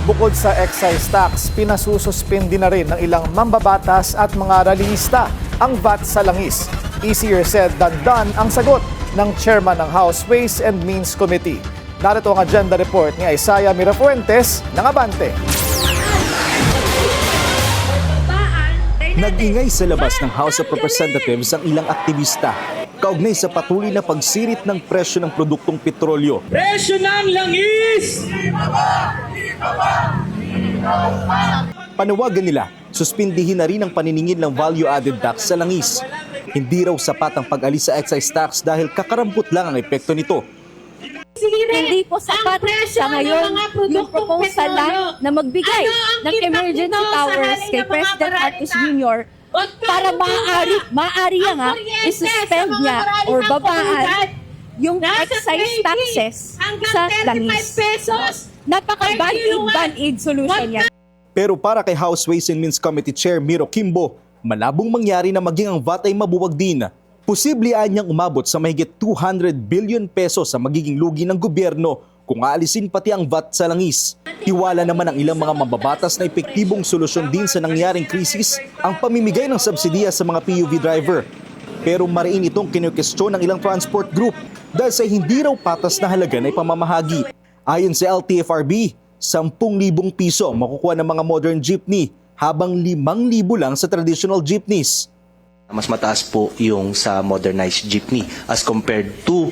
Bukod sa excise tax, pinasususpindi na rin ng ilang mambabatas at mga rallyista ang VAT sa langis. Easier said than done ang sagot ng chairman ng House Ways and Means Committee. Narito ang agenda report ni Isaiah Mirafuentes ng Abante. Nag-ingay sa labas ng House of Representatives ang ilang aktivista kaugnay sa patuloy na pagsirit ng presyo ng produktong petrolyo. Presyo ng langis! Panawagan nila, suspindihin na rin ang paniningil ng value-added tax sa langis. Hindi raw sapat ang pag-alis sa excise tax dahil kakarampot lang ang epekto nito. Hindi po sapat sa ngayon yung proposal lang na magbigay ng emergency powers kay President Marcos Jr. para maaari nga isuspend niya or babaan yung excise taxes sa langis. Napaka-band-aid solution yan. Pero para kay House Ways and Means Committee Chair Miro Kimbo, malabong mangyari na maging ang VAT ay mabuwag din. Posible niyang umabot sa mahigit 200 billion pesos sa magiging lugi ng gobyerno kung aalisin pati ang VAT sa langis. Tiwala naman ang ilang mga mababatas na epektibong solusyon din sa nangyaring krisis ang pamimigay ng subsidiya sa mga PUV driver. Pero mariin itong kinukestyon ng ilang transport group dahil sa hindi raw patas na halaga na ipamamahagi. Ayon sa LTFRB, 10,000 piso makukuha ng mga modern jeepney habang 5,000 lang sa traditional jeepneys. Mas mataas po yung sa modernized jeepney as compared to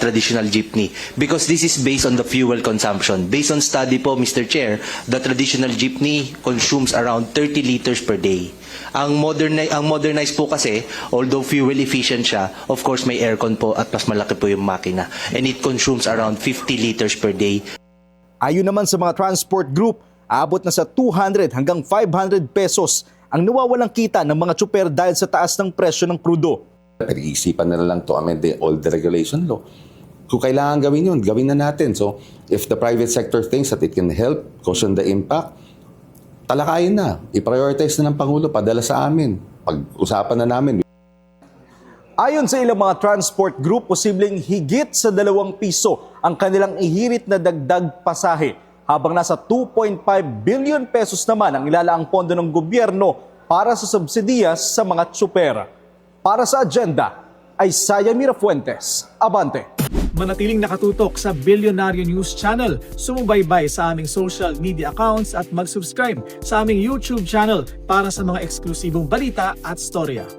traditional jeepney because this is based on the fuel consumption. Based on study po, Mr. Chair, the traditional jeepney consumes around 30 liters per day. Ang modernized po kasi, although fuel efficient siya, of course may aircon po at mas malaki po yung makina and it consumes around 50 liters per day. Ayon naman sa mga transport group, aabot na sa 200 hanggang 500 pesos ang nawawalang kita ng mga tsuper dahil sa taas ng presyo ng krudo. Pag-iisipan na lang to amend all the regulation law. Kung kailangan gawin yun, gawin na natin. So, if the private sector thinks that it can help cushion the impact, talakayin na. I-prioritize na ng Pangulo, padala sa amin. Pag-usapan na namin. Ayon sa ilang mga transport group, posibleng higit sa 2 piso ang kanilang ihirit na dagdag pasahe, habang nasa 2.5 billion pesos naman ang ilalaang pondo ng gobyerno para sa subsidiyas sa mga tsupera. Para sa agenda, Isaiah Mirafuentes, Abante. Manatiling nakatutok sa Bilyonaryo News Channel, sumubaybay sa aming social media accounts at mag-subscribe sa aming YouTube channel para sa mga eksklusibong balita at storya.